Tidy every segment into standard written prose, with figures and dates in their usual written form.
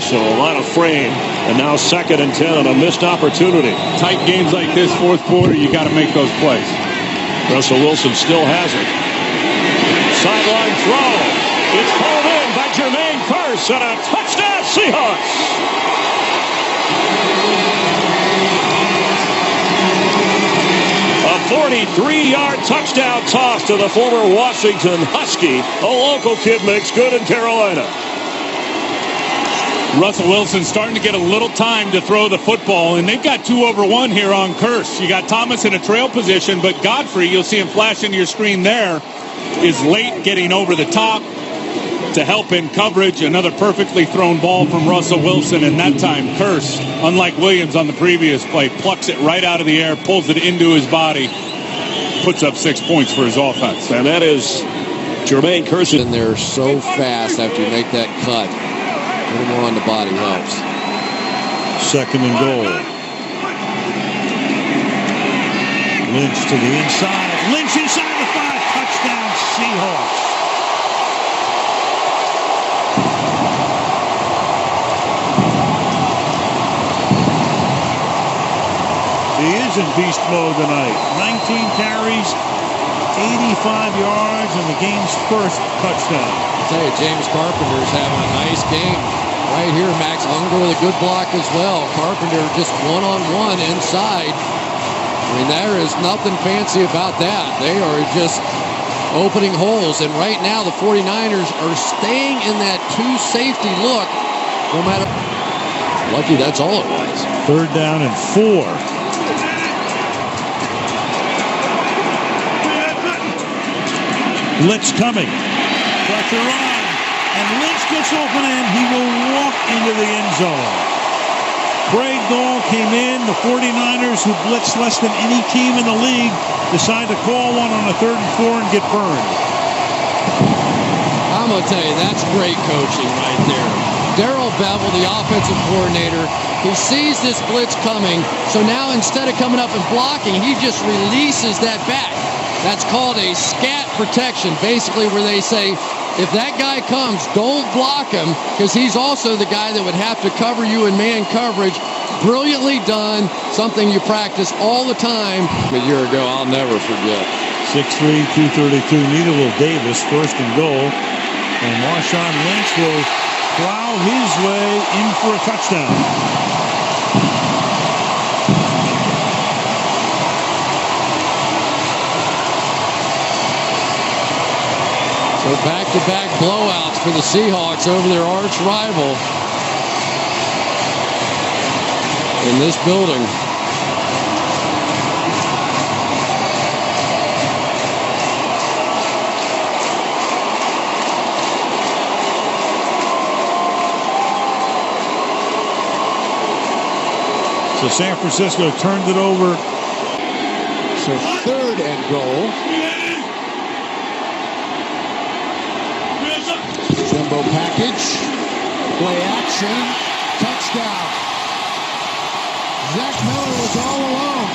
So a lot of frame, and now 2nd and 10 on a missed opportunity. Tight games like this, fourth quarter, you got to make those plays. Russell Wilson still has it. Sideline throw. It's pulled in by Jermaine Kearse, and a touchdown Seahawks. A 43-yard touchdown toss to the former Washington Husky. A local kid makes good in Carolina. Russell Wilson starting to get a little time to throw the football, and they've got 2 over 1 here on Kearse. You got Thomas in a trail position, but Godfrey, you'll see him flash into your screen there, is late getting over the top to help in coverage. Another perfectly thrown ball from Russell Wilson, and that time Kearse, unlike Williams on the previous play, plucks it right out of the air, pulls it into his body, puts up 6 points for his offense. And that is Jermaine Kearse. And they're so fast after you make that cut. A little more on the body helps. 2nd and goal. Lynch to the inside. Lynch inside the 5. Touchdown Seahawks. He is in beast mode tonight. 19 carries, 85 yards, and the game's first touchdown. I tell you, James Carpenter's having a nice game. Right here, Max Unger with a good block as well. Carpenter just one-on-one inside. I mean, there is nothing fancy about that. They are just opening holes. And right now, the 49ers are staying in that 2 safety look. No matter. Lucky that's all it was. 3rd down and 4. Blitz coming. Pressure on. And Lynch gets open and he will walk into the end zone. Craig Dahl came in. The 49ers, who blitzed less than any team in the league, decide to call one on a 3rd and 4 and get burned. I'm going to tell you, that's great coaching right there. Darrell Bevel, the offensive coordinator, he sees this blitz coming. So now instead of coming up and blocking, he just releases that back. That's called a scat protection, basically where they say, if that guy comes, don't block him, because he's also the guy that would have to cover you in man coverage. Brilliantly done, something you practice all the time. A year ago, I'll never forget. 6'3", 232, neither will Davis. 1st and goal. And Marshawn Lynch will plow his way in for a touchdown. So back-to-back blowouts for the Seahawks over their arch rival in this building. So San Francisco turned it over. So 3rd and goal. Jumbo package, play action, touchdown. Zach Miller was all alone.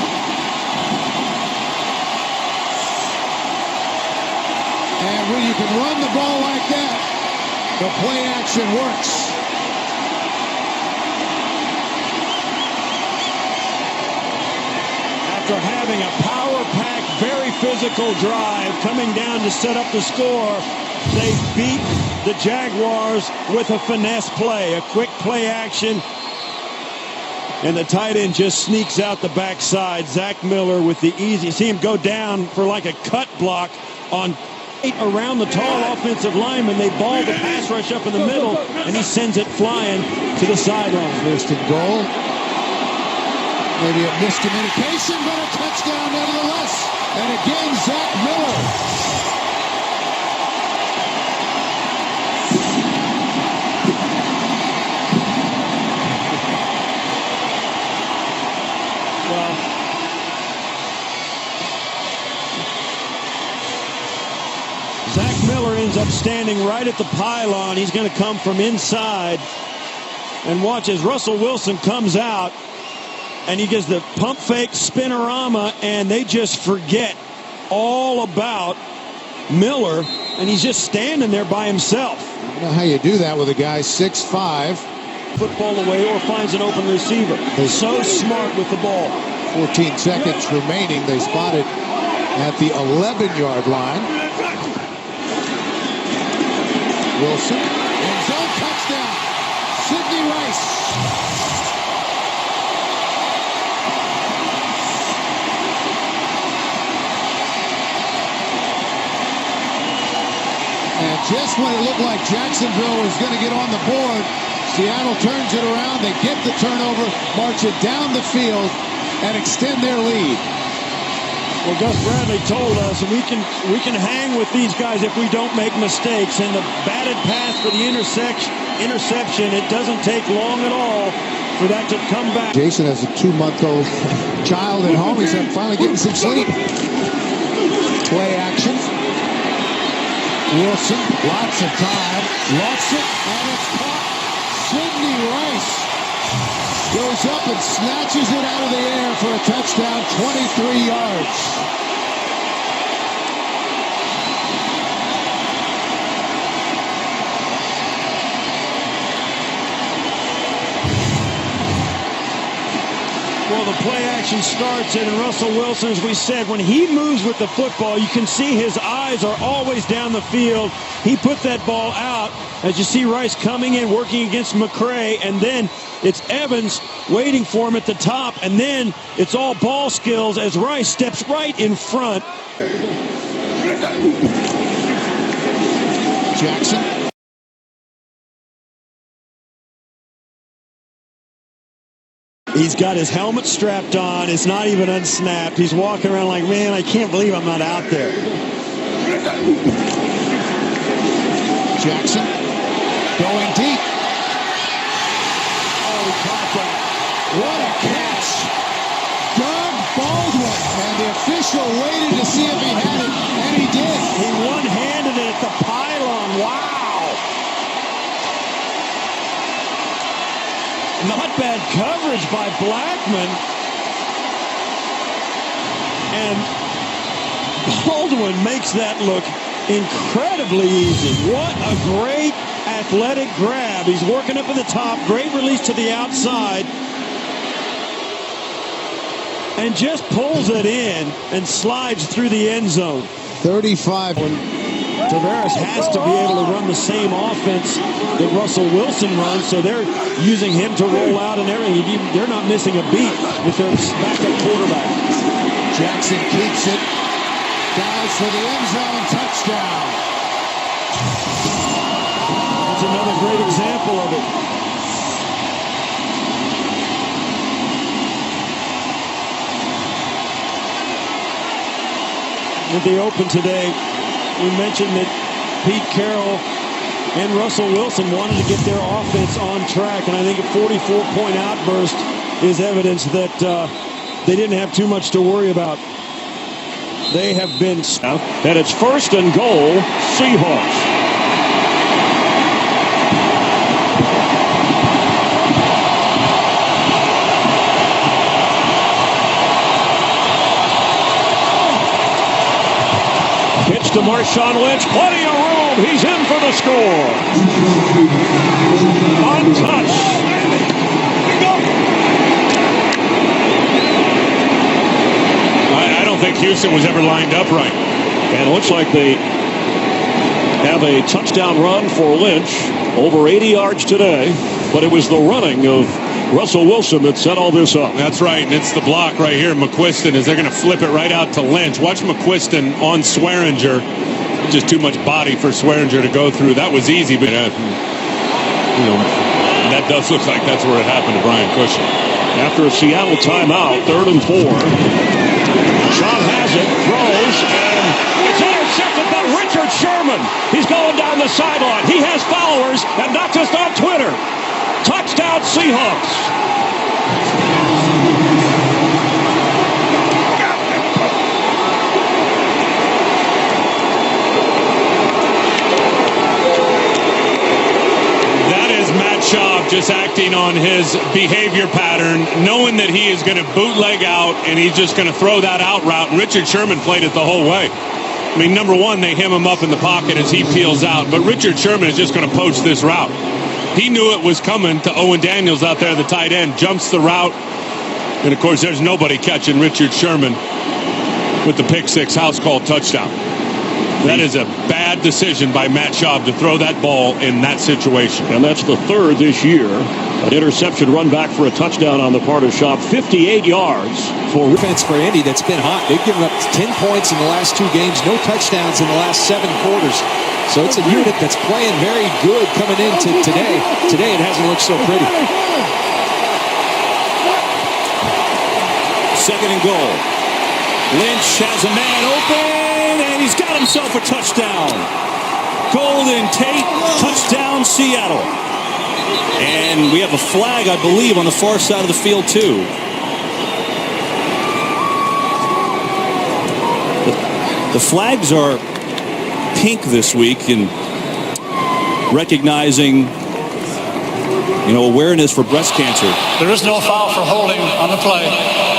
And when you can run the ball like that, the play action works. After having a power-packed, very physical drive coming down to set up the score, they beat the Jaguars with a finesse play, a quick play action. And the tight end just sneaks out the backside. Zach Miller with the easy. See him go down for like a cut block on around the tall offensive lineman. They ball the pass rush up in the middle, and he sends it flying to the sideline. 1st and goal. Maybe a miscommunication, but a touchdown nevertheless. And again, Zach Miller. Zach Miller ends up standing right at the pylon. He's going to come from inside. And watch as Russell Wilson comes out. And he gives the pump fake spinorama. And they just forget all about Miller. And he's just standing there by himself. I don't know how you do that with a guy 6'5", football away or finds an open receiver. They're so smart with the ball. 14 seconds remaining. They spotted at the 11-yard line. Wilson. End zone touchdown. Sidney Rice. And just when it looked like Jacksonville was going to get on the board, Seattle turns it around. They get the turnover, march it down the field, and extend their lead. Well, Gus Bradley told us we can hang with these guys if we don't make mistakes. And the batted pass for the interception, it doesn't take long at all for that to come back. Jason has a 2-month-old child at home. He's finally getting some sleep. Play action. Wilson, lots of time. Lost it, and it's caught. Sidney Rice goes up and snatches it out of the air for a touchdown, 23 yards. Well, the play action starts, and Russell Wilson, as we said, when he moves with the football, you can see his eyes are always down the field. He put that ball out. As you see Rice coming in, working against McCray, and then it's Evans waiting for him at the top, and then it's all ball skills as Rice steps right in front. Jackson. He's got his helmet strapped on. It's not even unsnapped. He's walking around like, man, I can't believe I'm not out there. Jackson going deep. Oh, he caught that. What a catch. Doug Baldwin. And the official waited to see if he had it, and he did. He one-handed it at the pylon. Wow. Not bad coverage by Blackman. And Baldwin makes that look incredibly easy. What a great athletic grab. He's working up at the top. Great release to the outside. And just pulls it in and slides through the end zone. 35. Tavares has to be able to run the same offense that Russell Wilson runs, so they're using him to roll out and everything. They're not missing a beat with their backup quarterback. Jackson keeps it. Dives for the end zone. Touchdown. That's another great example of it. At the Open today, we mentioned that Pete Carroll and Russell Wilson wanted to get their offense on track, and I think a 44-point outburst is evidence that they didn't have too much to worry about. They have been... And it's 1st and goal, Seahawks. Pitch to Marshawn Lynch, plenty of room. He's in for the score. Untouched. I don't think Houston was ever lined up right. And it looks like they have a touchdown run for Lynch, over 80 yards today. But it was the running of Russell Wilson that set all this up. That's right, and it's the block right here. McQuiston, as they're going to flip it right out to Lynch. Watch McQuiston on Swearinger. Just too much body for Swearinger to go through. That was easy, but that does look like that's where it happened to Brian Cushing. After a Seattle timeout, 3rd and 4. Sean has it, throws, and it's intercepted by Richard Sherman. He's going down the sideline. He has followers, and not just on Twitter. Touchdown Seahawks. That is Matt Schaub just acting on his behavior pattern, knowing that he is going to bootleg out, and he's just going to throw that out route. And Richard Sherman played it the whole way. I mean, number one, they hem him up in the pocket as he peels out, but Richard Sherman is just going to poach this route. He knew it was coming to Owen Daniels out there, the tight end, jumps the route. And, of course, there's nobody catching Richard Sherman with the pick six house call touchdown. That is a bad decision by Matt Schaub to throw that ball in that situation. And that's the third this year. An interception run back for a touchdown on the part of Schaub. 58 yards for defense for Indy that's been hot. They've given up 10 points in the last 2 games, no touchdowns in the last 7 quarters. So it's a unit that's playing very good coming into today. Today it hasn't looked so pretty. Second and goal. Lynch has a man open, and he's got himself a touchdown. Golden Tate, touchdown Seattle. And we have a flag, I believe, on the far side of the field, too. The flags are pink this week in recognizing, awareness for breast cancer. There is no foul for holding on the play.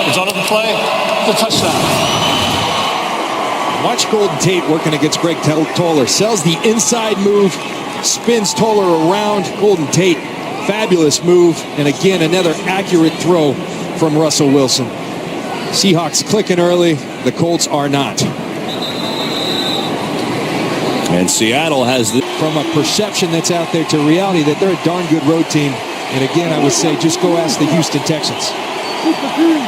It's on the play, the touchdown. Watch Golden Tate working against Greg Toller. Sells the inside move, spins Toller around. Golden Tate, fabulous move. And again, another accurate throw from Russell Wilson. Seahawks clicking early. The Colts are not. And Seattle has from a perception that's out there to reality that they're a darn good road team. And again, I would say just go ask the Houston Texans.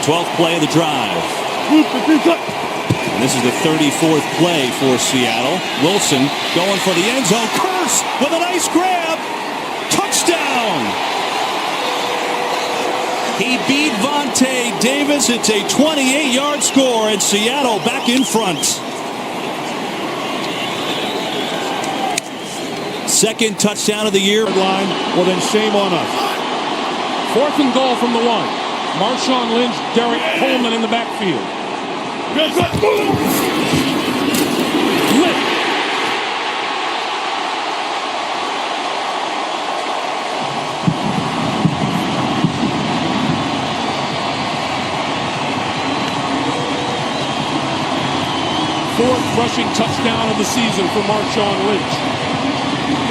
12th play of the drive. And this is the 34th play for Seattle. Wilson going for the end zone. Curse with a nice grab. Touchdown. He beat Vontae Davis. It's a 28-yard score, and Seattle back in front. Second touchdown of the year. Line. Well, then shame on us. 4th and goal from the 1. Marshawn Lynch, Derek Coleman in the backfield. Lit. Fourth rushing touchdown of the season for Marshawn Lynch.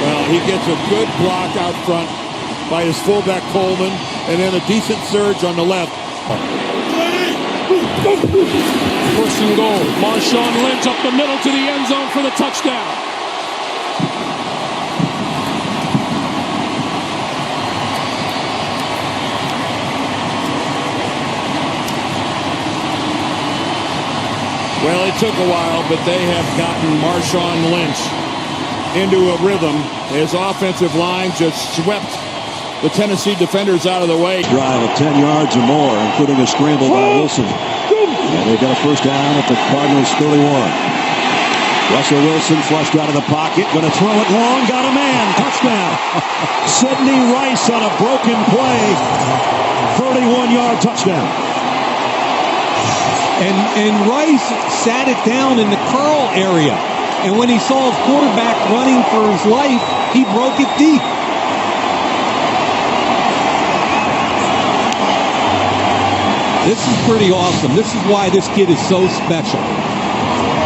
Well, he gets a good block out front by his fullback Coleman, and then a decent surge on the left. 1st and goal. Marshawn Lynch up the middle to the end zone for the touchdown. Well, it took a while, but they have gotten Marshawn Lynch into a rhythm. His offensive line just swept the Tennessee defenders out of the way. Drive of 10 yards or more, including a scramble by Wilson. And they got a first down at the Cardinals' 31. Russell Wilson flushed out of the pocket, going to throw it long, got a man, touchdown. Sidney Rice on a broken play, 31-yard touchdown. And Rice sat it down in the curl area. And when he saw his quarterback running for his life, he broke it deep. This is pretty awesome. This is why this kid is so special.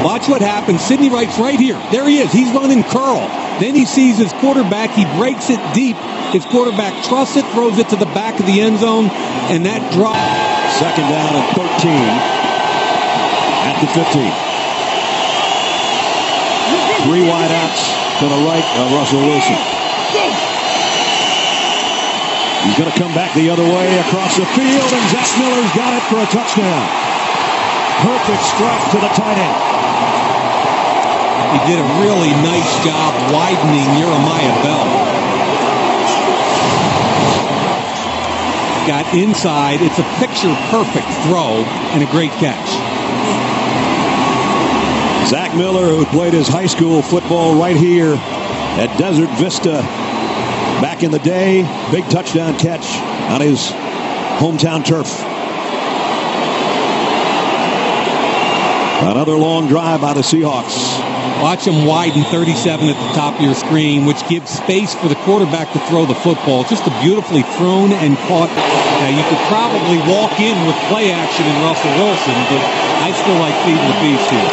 Watch what happens. Sidney Rice right here. There he is. He's running curl. Then he sees his quarterback. He breaks it deep. His quarterback trusts it, throws it to the back of the end zone, and that drop. Second down and 13 at the 15. 3 wide outs to the right of Russell Wilson. He's going to come back the other way across the field, and Zach Miller's got it for a touchdown. Perfect strike to the tight end. He did a really nice job widening Jeremiah Bell. Got inside. It's a picture-perfect throw and a great catch. Zach Miller, who played his high school football right here at Desert Vista back in the day. Big touchdown catch on his hometown turf. Another long drive by the Seahawks. Watch him widen 37 at the top of your screen, which gives space for the quarterback to throw the football. Just a beautifully thrown and caught. Now, you could probably walk in with play action in Russell Wilson, but I still like feeding the beast here.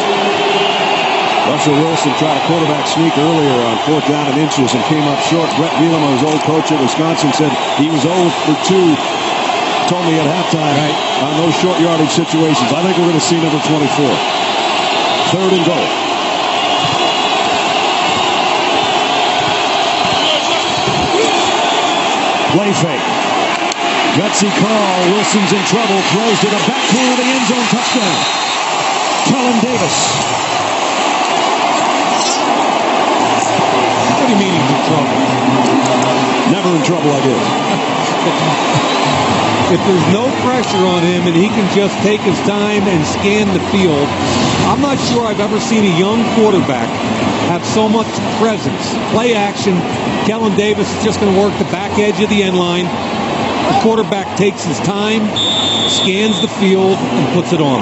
Russell Wilson tried a quarterback sneak earlier on 4th down and inches and came up short. Brett Bielema, his old coach at Wisconsin, said he was 0 for 2. Told me at halftime on those short yardage situations. I think we're going to see number 24. 3rd and goal. Play fake. Gutsy call. Wilson's in trouble. Throws to the back corner of the end zone. Touchdown. Kellen Davis. What do you mean he's in trouble? Never in trouble, I did. If there's no pressure on him and he can just take his time and scan the field, I'm not sure I've ever seen a young quarterback have so much presence. Play action. Kellen Davis is just going to work the back edge of the end line. The quarterback takes his time, scans the field, and puts it on.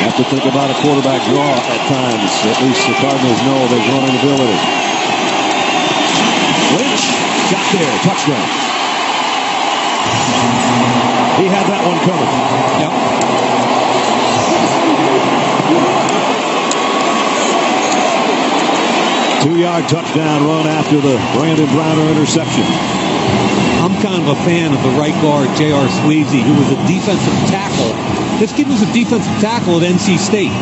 Have to think about a quarterback draw at times. At least the Cardinals know there's running ability. Lynch got there. Touchdown. He had that one covered. Yep. 2-yard touchdown run after the Brandon Browner interception. I'm kind of a fan of the right guard, J.R. Sweezy, who was a defensive tackle. This kid was a defensive tackle at NC State.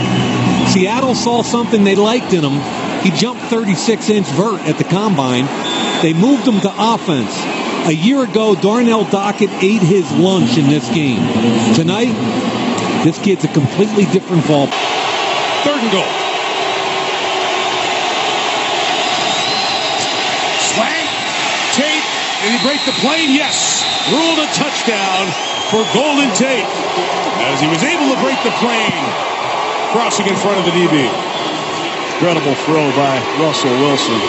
Seattle saw something they liked in him. He jumped 36-inch vert at the combine. They moved him to offense. A year ago, Darnell Dockett ate his lunch in this game. Tonight, this kid's a completely different ball. 3rd and goal. Slang, Tate, did he break the plane? Yes. Ruled a touchdown for Golden Tate as he was able to break the plane, crossing in front of the DB. Incredible throw by Russell Wilson.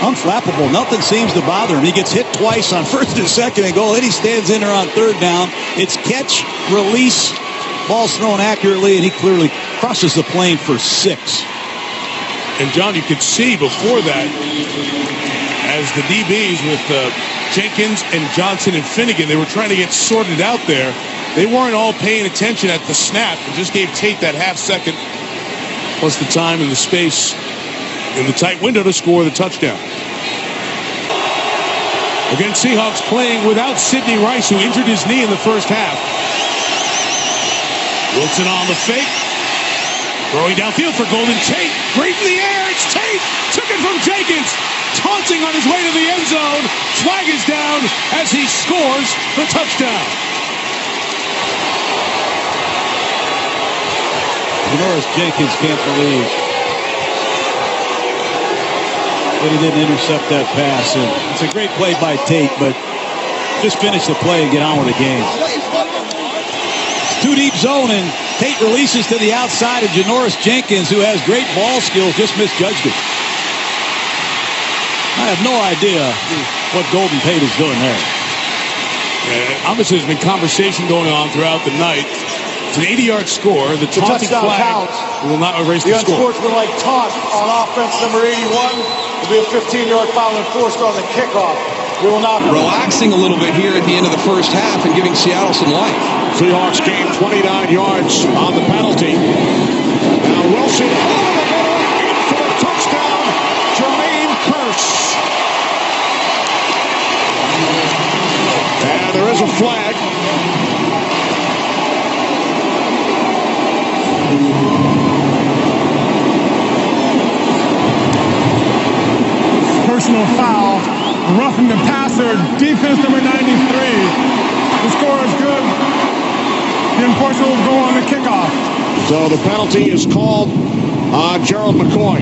Unflappable. Nothing seems to bother him. He gets hit twice on 1st and 2nd and goal. Then he stands in there on 3rd down. It's catch, release, ball's thrown accurately, and he clearly crosses the plane for 6. And John, you could see before that, as the DBs with Jenkins and Johnson and Finnegan, they were trying to get sorted out there. They weren't all paying attention at the snap and just gave Tate that half second plus the time and the space in the tight window to score the touchdown. Again, Seahawks playing without Sidney Rice, who injured his knee in the first half. Wilson on the fake. Throwing downfield for Golden Tate. Great in the air. It's Tate. Took it from Jenkins. Taunting on his way to the end zone. Flag is down as he scores the touchdown. Janoris Jenkins can't believe that he didn't intercept that pass. And it's a great play by Tate, but just finish the play and get on with the game. 2 deep zone, and Tate releases to the outside of Janoris Jenkins, who has great ball skills, just misjudged it. I have no idea what Golden Tate is doing there. Obviously, there's been conversation going on throughout the night. It's an 80-yard score. The taunting flag will not erase the score. The unsportsmanlike taunt on offense number 81 will be a 15-yard foul enforced on the kickoff. We will not relaxing a little bit here at the end of the first half and giving Seattle some life. Seahawks gained 29 yards on the penalty. Now Wilson in for a touchdown. Jermaine Kearse. And there is a flag. personal foul. Roughing the passer, defense number 93. The score is good. The enforcer will go on the kickoff. So the penalty is called on Gerald McCoy.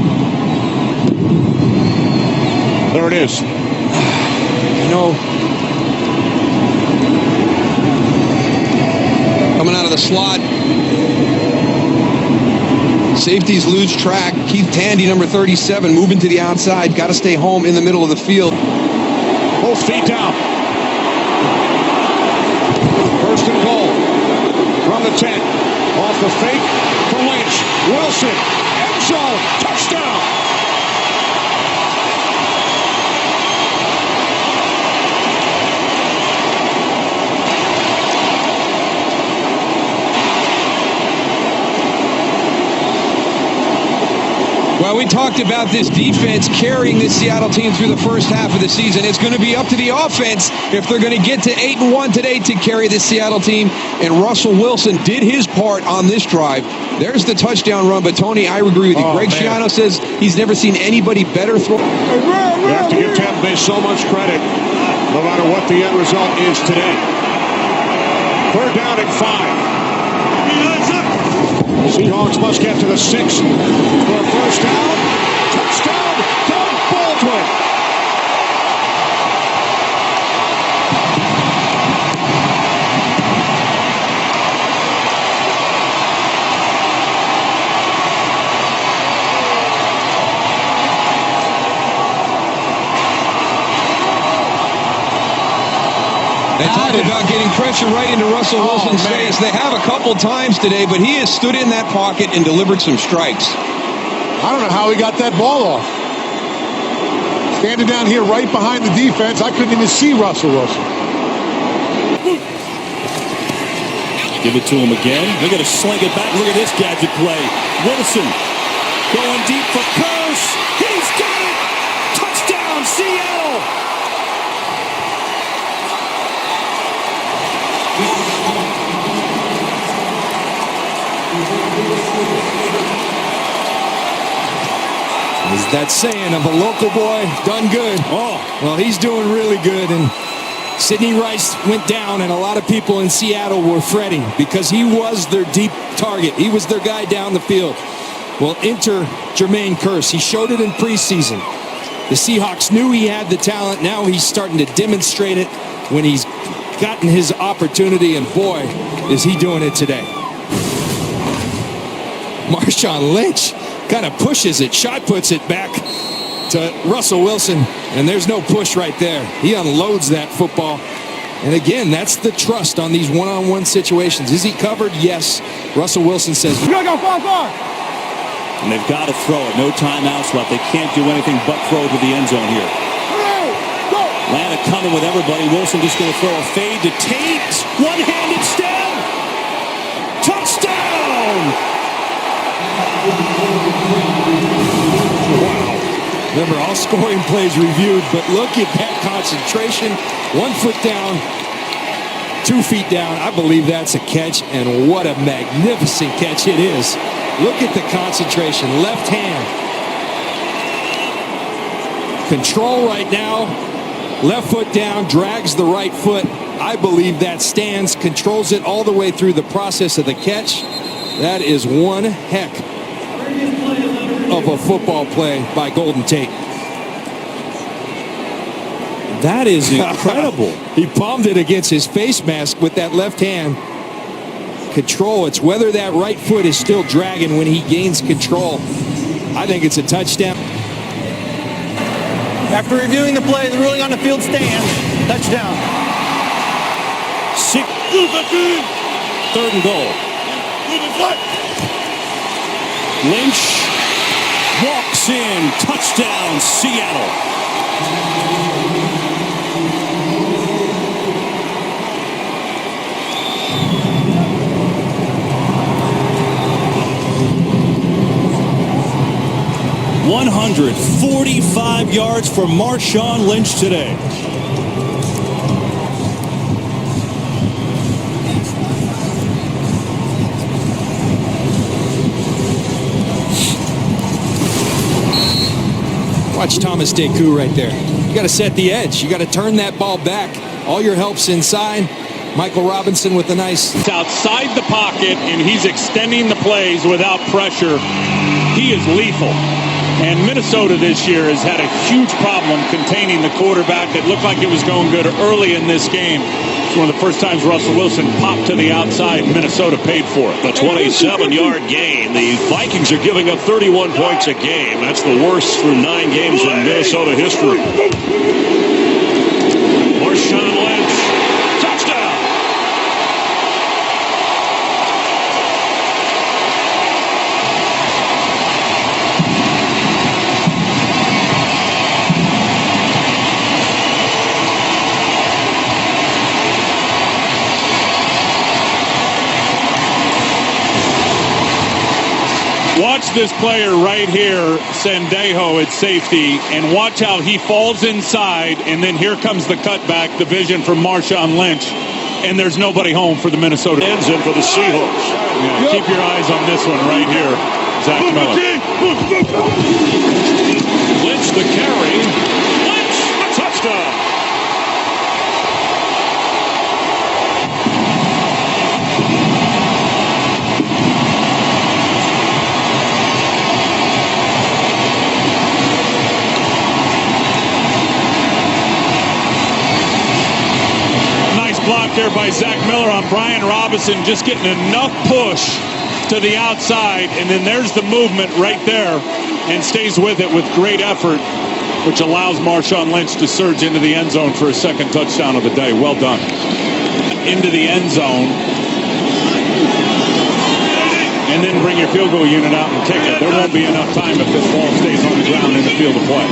There it is. You know, coming out of the slot, safeties lose track. Keith Tandy, number 37, moving to the outside. Got to stay home in the middle of the field. Both feet down. First and goal from the 10. Off the fake for Lynch. Wilson, end zone, touchdown. we talked about this defense carrying this Seattle team through the first half of the season. It's going to be up to the offense if they're going to get to 8-1 today to carry this Seattle team. And Russell Wilson did his part on this drive. There's the touchdown run. But, Tony, I agree with you. Greg Schiano says he's never seen anybody better throw. You have to give Tampa Bay so much credit, no matter what the end result is today. Third down and 5. Seahawks must get to the 6 for a first down. Touchdown, Doug Baldwin. They talked about getting pressure right into Russell Wilson's face. They have a couple times today, but he has stood in that pocket and delivered some strikes. I don't know how he got that ball off. Standing down here right behind the defense, I couldn't even see Russell Wilson. Give it to him again. They're going to sling it back. Look at this gadget play. Wilson going deep for Curse. He's got it. Touchdown, Seattle. Is that saying of a local boy done good? Oh, well, he's doing really good. And Sidney Rice went down, and a lot of people in Seattle were fretting because he was their deep target. He was their guy down the field. Well, enter Jermaine Kearse. He showed it in preseason. The Seahawks knew he had the talent. Now he's starting to demonstrate it when he's gotten his opportunity, and boy, is he doing it today. Marshawn Lynch kind of pushes it, shot puts it back to Russell Wilson, and there's no push right there. He unloads that football. And again, that's the trust on these one-on-one situations. Is he covered? Yes. Russell Wilson says, You gotta go far. and they've got to throw it. No timeouts left. They can't do anything but throw to the end zone here. Atlanta coming with everybody. Wilson just going to throw a fade to Tate. One-handed stab. Touchdown! wow. Remember, all scoring plays reviewed, but look at that concentration. 1 foot down, 2 feet down. I believe that's a catch, and what a magnificent catch it is. Look at the concentration. Left hand. Control right now. Left foot down, drags the right foot. I believe that stands, controls it all the way through the process of the catch. That is one heck of a football play by Golden Tate. That is incredible. He palmed it against his face mask with that left hand. Control. It's whether that right foot is still dragging when he gains control. I think it's a touchdown. After reviewing the play, the ruling on the field stands. Touchdown. 3rd and goal. Lynch walks in. Touchdown, Seattle. $145 yards for Marshawn Lynch today. Watch Thomas Deku right there. You got to set the edge. You got to turn that ball back. All your help's inside. Michael Robinson with a nice... It's outside the pocket, and he's extending the plays without pressure. He is lethal. And Minnesota this year has had a huge problem containing the quarterback. It looked like it was going good early in this game. It's one of the first times Russell Wilson popped to the outside. Minnesota paid for it. The 27-yard gain. The Vikings are giving up 31 points a game. That's the worst through 9 games in Minnesota history. Marshawn Lynch. Touchdown. Watch this player right here, Sendejo at safety, and watch how he falls inside, and then here comes the cutback, the vision from Marshawn Lynch, and there's nobody home for the Minnesota. Ends in for the Seahawks. Yeah, keep your eyes on this one right here, Zach Miller. Lynch the carry. Lynch, a touchdown. Block there by Zach Miller on Brian Robinson, just getting enough push to the outside, and then there's the movement right there, and stays with it with great effort, which allows Marshawn Lynch to surge into the end zone for his second touchdown of the day. Well done. Into the end zone, and then bring your field goal unit out and kick it. There won't be enough time if this ball stays on the ground in the field of play.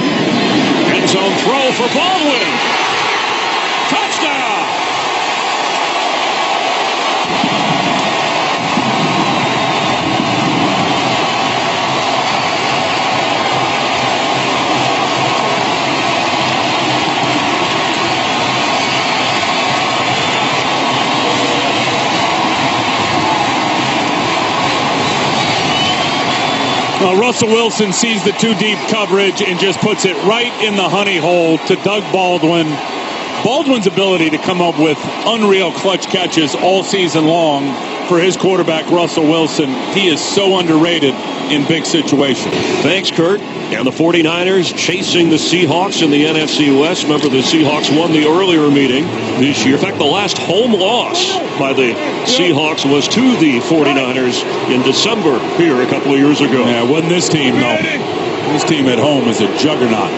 End zone throw for Baldwin. Touchdown. Well, Russell Wilson sees the two deep coverage and just puts it right in the honey hole to Doug Baldwin. Baldwin's ability to come up with unreal clutch catches all season long for his quarterback, Russell Wilson. He is so underrated in big situations. Thanks, Kurt. And the 49ers chasing the Seahawks in the NFC West. Remember, the Seahawks won the earlier meeting this year. In fact, the last home loss by the Seahawks was to the 49ers in December here a couple of years ago. Yeah, it wasn't this team, though. This team at home is a juggernaut.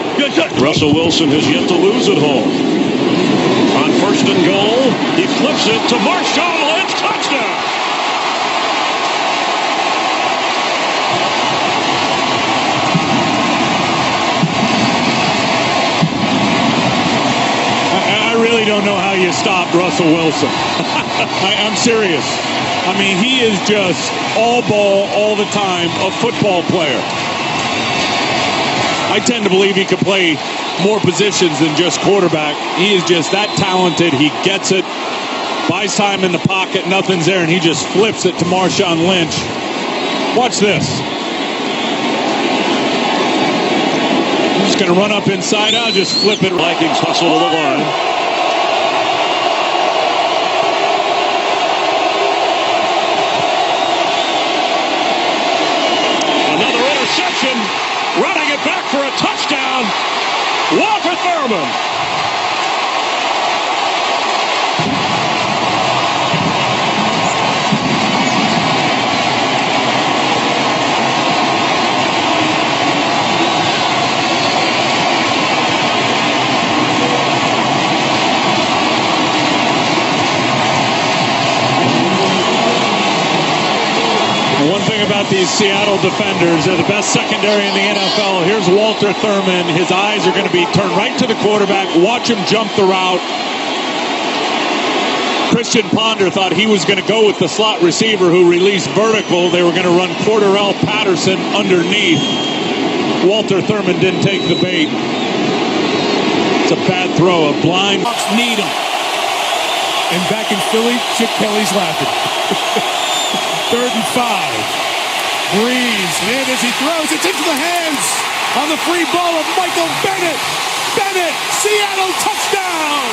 Russell Wilson has yet to lose at home. On first and goal, he flips it to Marshawn Lynch. Touchdown! I really don't know how you stopped Russell Wilson. I'm serious. I mean, he is just all ball all the time, a football player. I tend to believe he could play more positions than just quarterback. He is just that talented. He gets it, buys time in the pocket, nothing's there, and he just flips it to Marshawn Lynch. Watch this. He's just going to run up inside out, just flip it. Vikings hustle to the line. Another interception. Running it back for a touchdown. Walker Thurman. One thing about these Seattle defenders, they're the best secondary in the NFL. Here's Walter Thurman. His eyes are going to be turned right to the quarterback. Watch him jump the route. Christian Ponder thought he was going to go with the slot receiver who released vertical. They were going to run Cordarrelle Patterson underneath. Walter Thurman didn't take the bait. It's a bad throw, a blind. Bucks need him. And back in Philly, Chip Kelly's laughing. 3rd and 5. Breeze, and as he throws, it's into the hands on the free ball of Michael Bennett. Bennett, Seattle touchdown!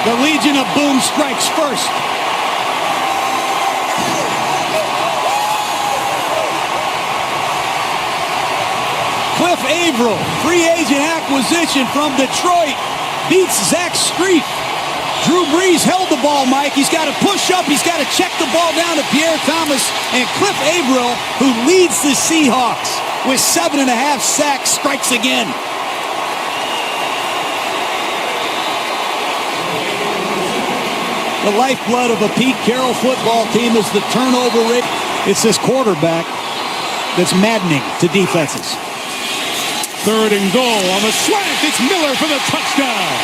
The Legion of Boom strikes first. Cliff Averill, free agent acquisition from Detroit, beats Zach Street. Drew Brees held the ball, Mike. He's got to push up. He's got to check the ball down to Pierre Thomas. And Cliff Averill, who leads the Seahawks with 7.5 sacks, strikes again. The lifeblood of a Pete Carroll football team is the turnover rate. It's this quarterback that's maddening to defenses. 3rd and goal on the slant. It's Miller for the touchdown.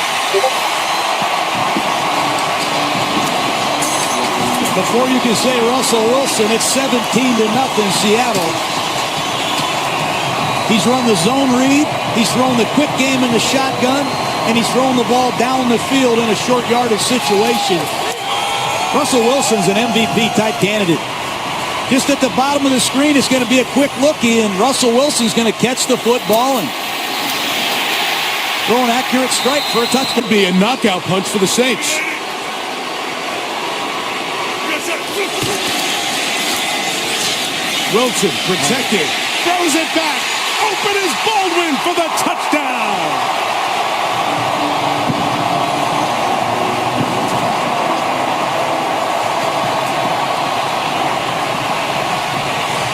Before you can say Russell Wilson, it's 17-0 Seattle. He's run the zone read, he's thrown the quick game in the shotgun, and he's thrown the ball down the field in a short yardage situation. Russell Wilson's an MVP-type candidate. Just at the bottom of the screen, it's going to be a quick lookie, and Russell Wilson's going to catch the football and throw an accurate strike for a touchdown. Could be a knockout punch for the Saints. Wilson protected, throws it back. Open is Baldwin for the touchdown.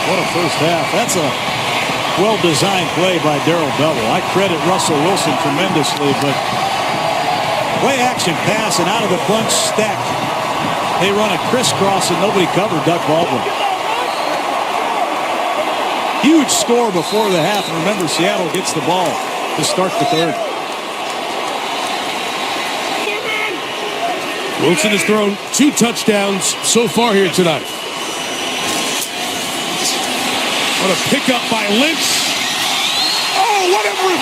What a first half. That's a well-designed play by Darrell Bevell. I credit Russell Wilson tremendously, but play action pass and out of the bunch stack. They run a crisscross and nobody covered Doug Baldwin. Huge score before the half. And remember, Seattle gets the ball to start the third. Wilson has thrown 2 touchdowns so far here tonight. What a pickup by Lynch. Oh, whatever.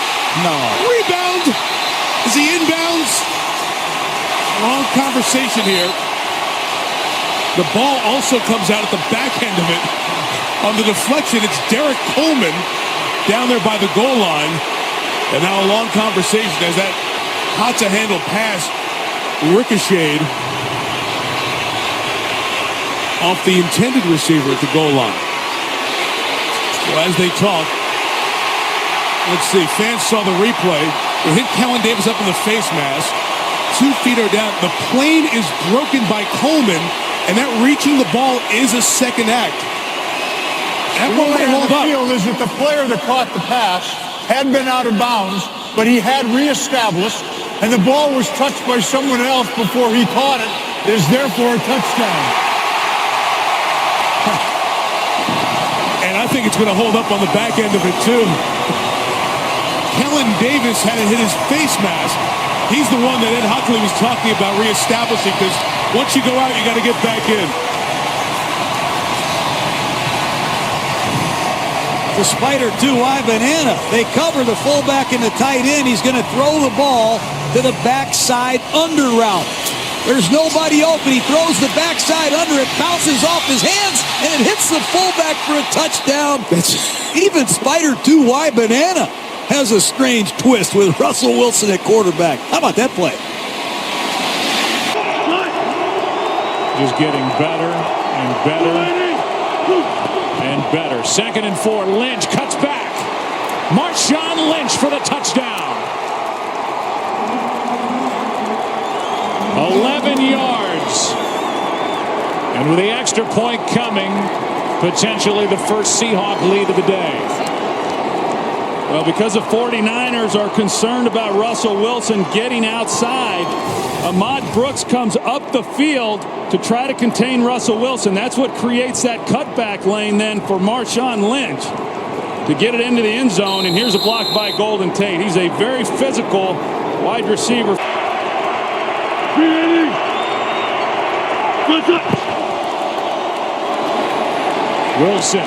No. Rebound. Is he inbounds? Long conversation here. The ball also comes out at the back end of it. On the deflection, it's Derek Coleman down there by the goal line. And now a long conversation as that hot-to-handle pass ricocheted off the intended receiver at the goal line. So as they talk, let's see, fans saw the replay. They hit Kellen Davis up in the face mask. 2 feet are down. The plane is broken by Coleman, and that reaching the ball is a second act. That one might hold up. The field is that the player that caught the pass had been out of bounds, but he had reestablished, and the ball was touched by someone else before he caught it. It is therefore a touchdown. And I think it's going to hold up on the back end of it, too. Kellen Davis had to hit his face mask. He's the one that Ed Hockley was talking about reestablishing, because once you go out, you got to get back in. The Spider 2-wide banana. They cover the fullback and the tight end. He's going to throw the ball to the backside under route. There's nobody open. He throws the backside under. It bounces off his hands, and it hits the fullback for a touchdown. Even Spider 2-wide banana has a strange twist with Russell Wilson at quarterback. How about that play? Just getting better and better and better. 2nd and 4. Lynch cuts back. Marshawn Lynch for the touchdown. 11 yards. And with the extra point coming, potentially the first Seahawk lead of the day. Well, because the 49ers are concerned about Russell Wilson getting outside, Ahmad Brooks comes up the field to try to contain Russell Wilson. That's what creates that cutback lane then for Marshawn Lynch to get it into the end zone. And here's a block by Golden Tate. He's a very physical wide receiver. Wilson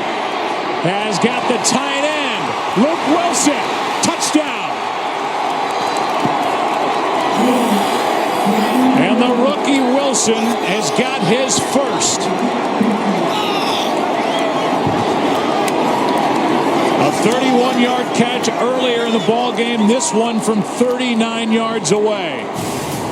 has got the tight end. Luke Wilson, touchdown. And the rookie Wilson has got his first. A 31-yard catch earlier in the ball game. This one from 39 yards away.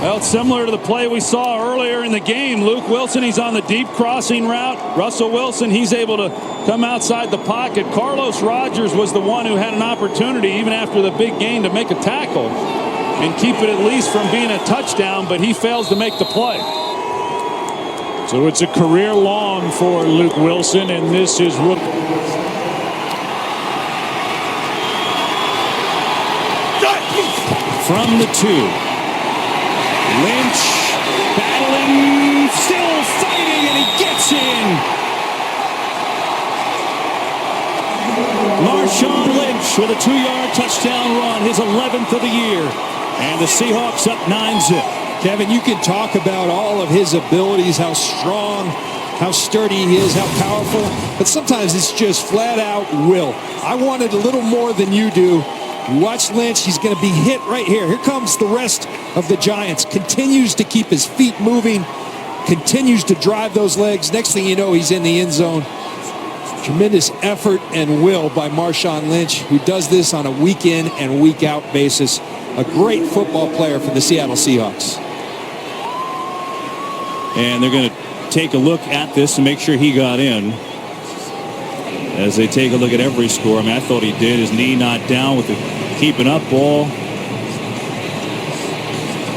Well, it's similar to the play we saw earlier in the game. Luke Wilson, he's on the deep crossing route. Russell Wilson, he's able to come outside the pocket. Carlos Rogers was the one who had an opportunity, even after the big gain, to make a tackle and keep it at least from being a touchdown, but he fails to make the play. So it's a career long for Luke Wilson, and this is rookie. From the 2. Lynch battling, still fighting, and he gets in. Marshawn Lynch with a 2-yard touchdown run, his 11th of the year. And the Seahawks up 9-0. Kevin, you can talk about all of his abilities, how strong, how sturdy he is, how powerful, but sometimes it's just flat out will. I wanted a little more than you do. You watch Lynch, he's going to be hit right here. Here comes the rest of the Giants. Continues to keep his feet moving, continues to drive those legs. Next thing you know, he's in the end zone. Tremendous effort and will by Marshawn Lynch, who does this on a week in and week out basis. A great football player for the Seattle Seahawks. And they're going to take a look at this to make sure he got in. As they take a look at every score. I mean, I thought he did. His knee not down with the keeping up ball.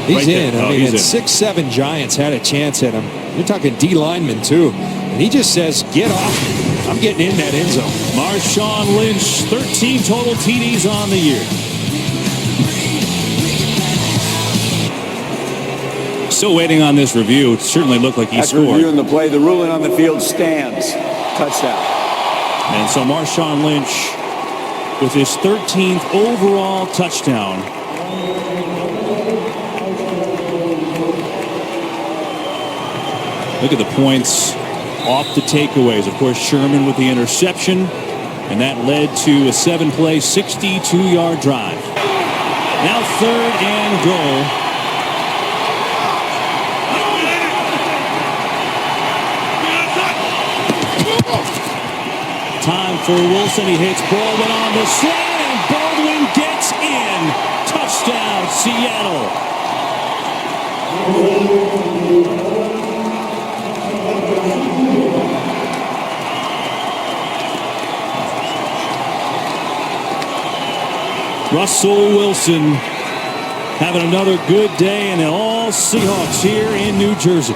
He's right in. There. I mean, 6'7" Giants had a chance at him. You're talking D lineman too. And he just says, get off. I'm getting in that end zone. Marshawn Lynch, 13 total TDs on the year. Still waiting on this review. It certainly looked like he scored. Reviewing the play, the ruling on the field stands. Touchdown. And so Marshawn Lynch with his 13th overall touchdown. Look at the points off the takeaways. Of course, Sherman with the interception, and that led to a 7-play, 62-yard drive. Now 3rd and goal. Time for Wilson. He hits Baldwin on the slant, and Baldwin gets in. Touchdown, Seattle. Russell Wilson having another good day, and all Seahawks here in New Jersey.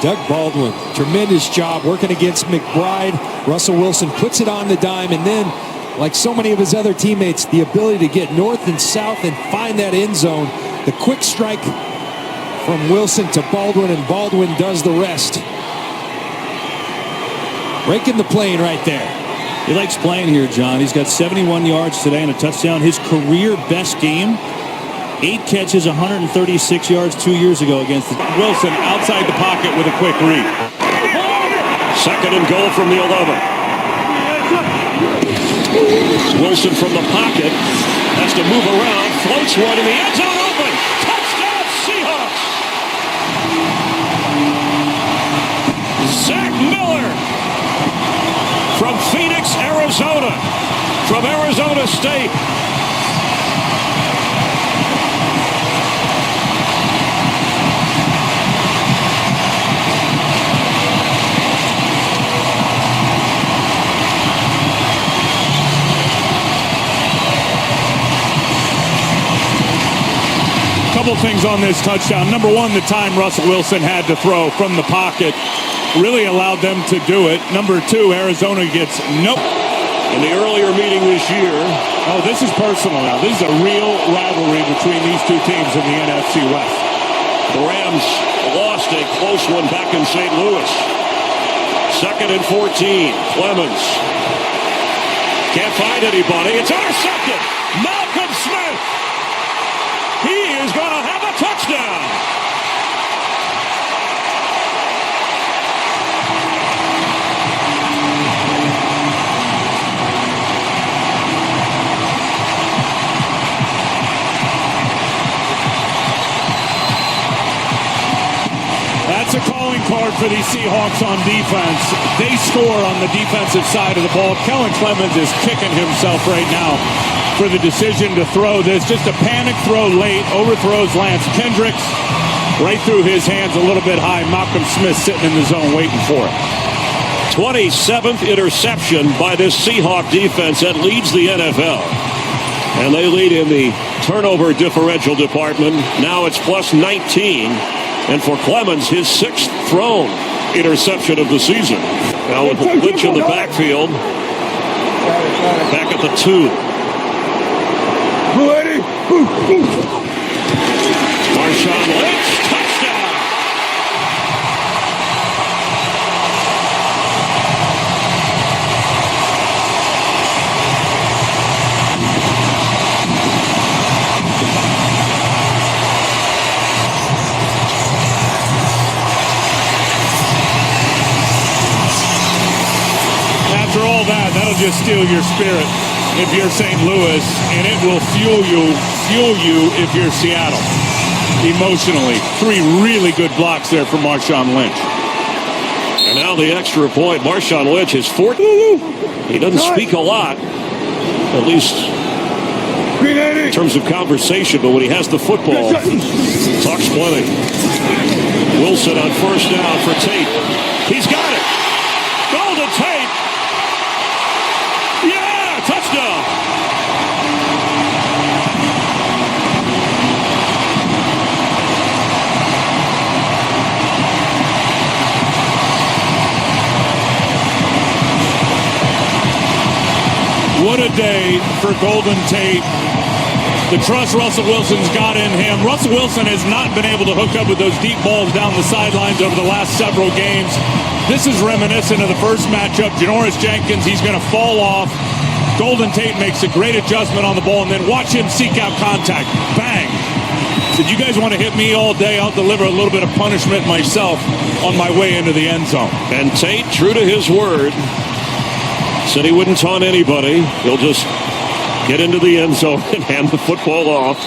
Doug Baldwin, tremendous job working against McBride. Russell Wilson puts it on the dime, and then, like so many of his other teammates, the ability to get north and south and find that end zone. The quick strike from Wilson to Baldwin, and Baldwin does the rest. Breaking the plane right there. He likes playing here, John. He's got 71 yards today and a touchdown. His career best game. 8 catches, 136 yards 2 years ago against Wilson outside the pocket with a quick read. 2nd and goal from the 11. Wilson from the pocket has to move around, floats one in the end zone open. Touchdown Seahawks! Zach Miller from Phoenix, Arizona, from Arizona State. Couple things on this touchdown. Number one, the time Russell Wilson had to throw from the pocket really allowed them to do it. Number two, Arizona gets nope. In the earlier meeting this year, oh, this is personal now. This is a real rivalry between these two teams in the NFC West. The Rams lost a close one back in St. Louis. 2nd and 14. Clemens can't find anybody. It's intercepted. Malcolm Smith. He is going to have a touchdown. That's a calling card for these Seahawks on defense. They score on the defensive side of the ball. Kellen Clemens is kicking himself right now for the decision to throw this. Just a panic throw late. Overthrows Lance Kendricks. Right through his hands a little bit high. Malcolm Smith sitting in the zone waiting for it. 27th interception by this Seahawk defense that leads the NFL. And they lead in the turnover differential department. Now it's plus 19. And for Clemens, his 6th thrown interception of the season. Now with Lynch in the backfield. Back at the 2. Marshawn Lynch, touchdown! just steal your spirit if you're St. Louis, and it will fuel you if you're Seattle. Emotionally, 3 really good blocks there from Marshawn Lynch. And now the extra point. Marshawn Lynch is 4. He doesn't speak a lot, at least in terms of conversation, but when he has the football, talks plenty. Wilson on first down for Tate. He's got it. Golden Tate. Yeah, touchdown. What a day for Golden Tate. The trust Russell Wilson's got in him. Russell Wilson has not been able to hook up with those deep balls down the sidelines over the last several games. This is reminiscent of the first matchup. Janoris Jenkins, he's going to fall off. Golden Tate makes a great adjustment on the ball, and then watch him seek out contact. Bang. Said, you guys want to hit me all day? I'll deliver a little bit of punishment myself on my way into the end zone. And Tate, true to his word, said he wouldn't taunt anybody. He'll just get into the end zone and hand the football off.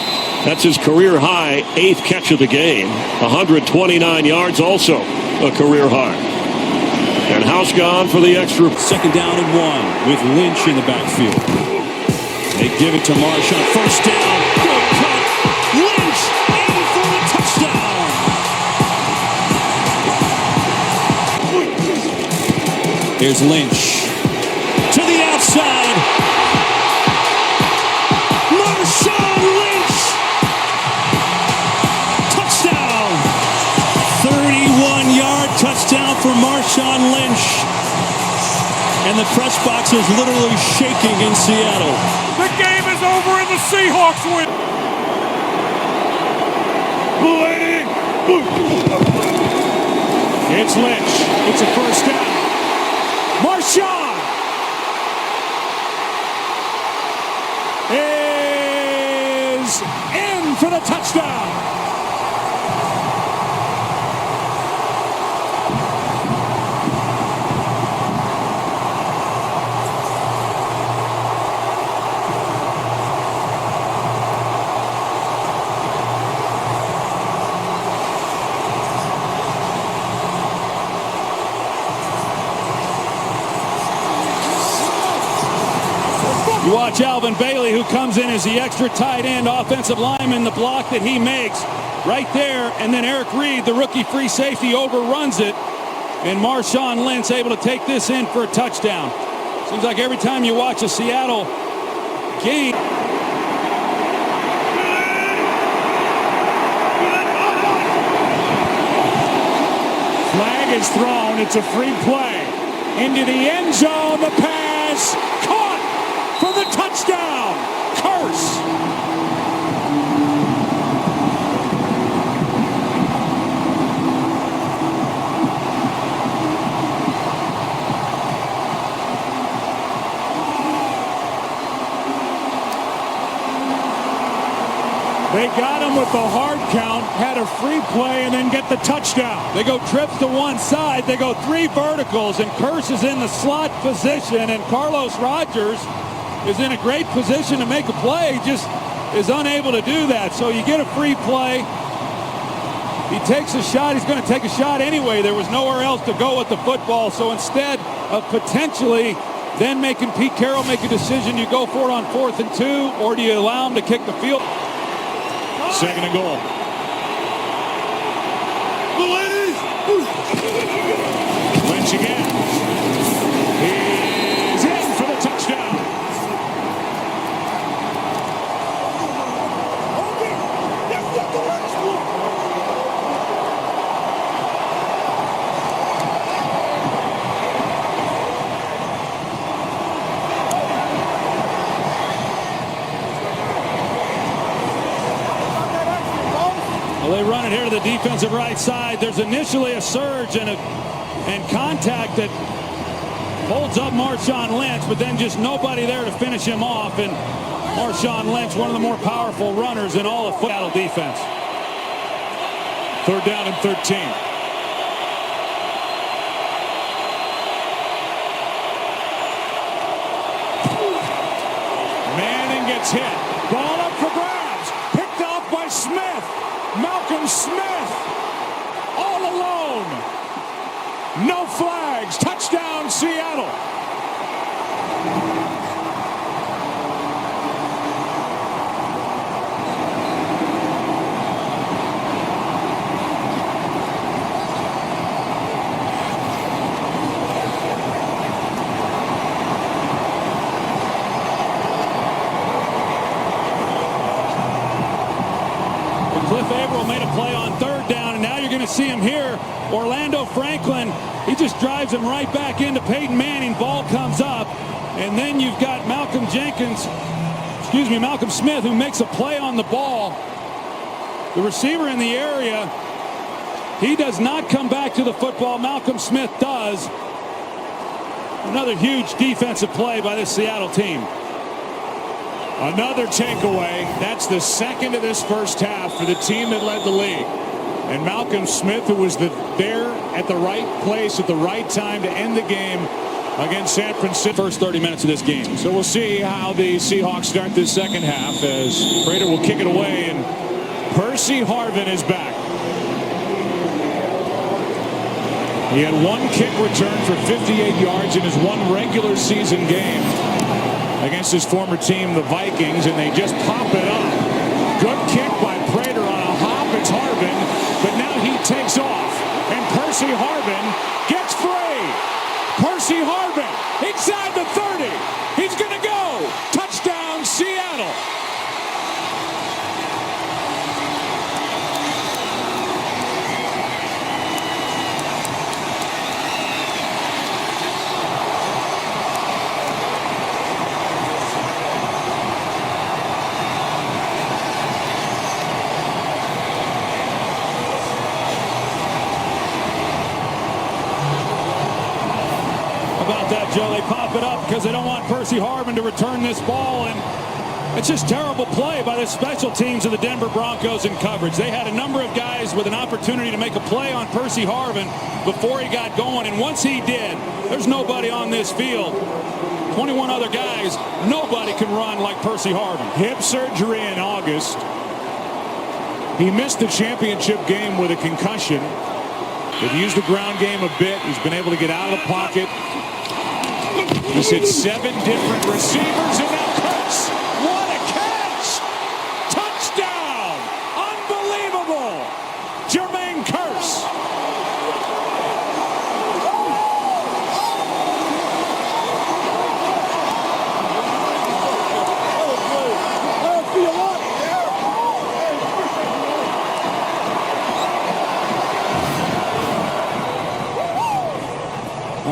That's his career high 8th catch of the game. 129 yards, also a career high. And House gone for the extra. Second down and 1 with Lynch in the backfield. They give it to Marshawn. First down. Good cut. Lynch in for the touchdown. Here's Lynch. To the outside. Marshawn Lynch. Touchdown. 31-yard touchdown for Marshawn Lynch. And the press box is literally shaking in Seattle. The game is over and the Seahawks win. It's Lynch. It's a first down. Marshawn is in for the touchdown. You watch Alvin Bailey, who comes in as the extra tight end offensive lineman, the block that he makes right there, and then Eric Reed, the rookie free safety, overruns it, and Marshawn Lynch able to take this in for a touchdown. Seems like every time you watch a Seattle game. Flag is thrown. It's a free play. Into the end zone, the pass caught for the touchdown. Curse. They got him with the hard count, had a free play, and then get the touchdown. They go trips to one side. They go 3 verticals, and Curse is in the slot position, and Carlos Rogers is in a great position to make a play, just is unable to do that. So you get a free play. He takes a shot. He's going to take a shot anyway. There was nowhere else to go with the football. So instead of potentially then making Pete Carroll make a decision, you go for it on 4th and 2, or do you allow him to kick the field? Second and goal. Lynch again. He's in for the touchdown. They run it here to the defensive right side. There's initially a surge and contact that holds up Marshawn Lynch, but then just nobody there to finish him off. And Marshawn Lynch, one of the more powerful runners in all of Seattle defense. 3rd down and 13. gets hit. Ball up for grabs. Picked off by Smith. Malcolm Smith. All alone. No flags. Touchdown, Seattle. Cliff Averill made a play on third down, and now you're going to see him here. Orlando Franklin, he just drives him right back into Peyton Manning. Ball comes up, and then you've got Malcolm Smith, who makes a play on the ball. The receiver in the area, he does not come back to the football. Malcolm Smith does. Another huge defensive play by this Seattle team. Another takeaway. That's the second of this first half for the team that led the league. And Malcolm Smith, who was there at the right place at the right time to end the game against San Francisco. First 30 minutes of this game. So we'll see how the Seahawks start this second half as Prater will kick it away, and Percy Harvin is back. He had one kick return for 58 yards in his one regular season game against his former team, the Vikings, and they just pop it up. Good kick by Prater on a hop. It's Harvin, but now he takes off, and Percy Harvin gets free. Percy Harvin inside the 30. He's going to go. Touchdown, Seattle. That, Joe, they pop it up because they don't want Percy Harvin to return this ball, and it's just terrible play by the special teams of the Denver Broncos in coverage. They had a number of guys with an opportunity to make a play on Percy Harvin before he got going, and once he did, there's nobody on this field. 21 other guys, nobody can run like Percy Harvin. Hip surgery in August. He missed the championship game with a concussion. They've used the ground game a bit. He's been able to get out of the pocket. He's hit 7 different receivers, and now Kurtz. What a catch! Touchdown! Unbelievable! Jermaine Kurtz.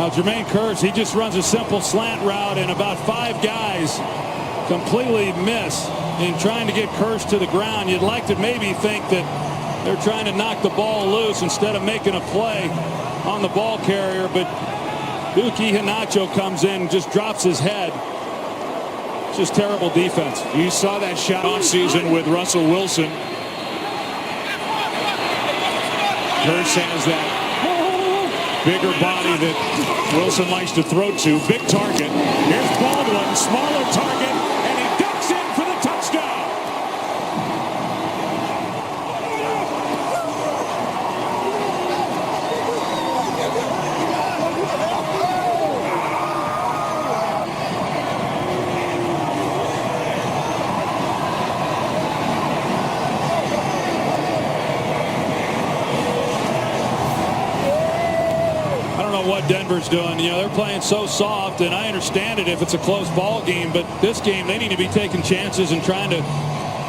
Jermaine Kurtz, he just runs a simple slant route, and about 5 guys completely miss in trying to get Kurtz to the ground. You'd like to maybe think that they're trying to knock the ball loose instead of making a play on the ball carrier, but Duke Iheanacho comes in and just drops his head. Just terrible defense. You saw that shot on season with Russell Wilson. Kurtz has that bigger body that Wilson likes to throw to. Big target. Here's Baldwin, smaller target, and he ducks in for the touchdown. What Denver's doing, you know, they're playing so soft, and I understand it if it's a close ball game, but this game they need to be taking chances and trying to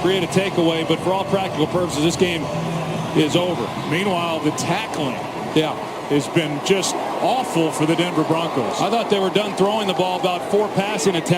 create a takeaway, but for all practical purposes this game is over. Meanwhile, the tackling has been just awful for the Denver Broncos. I thought they were done throwing the ball, about 4 passing attempts.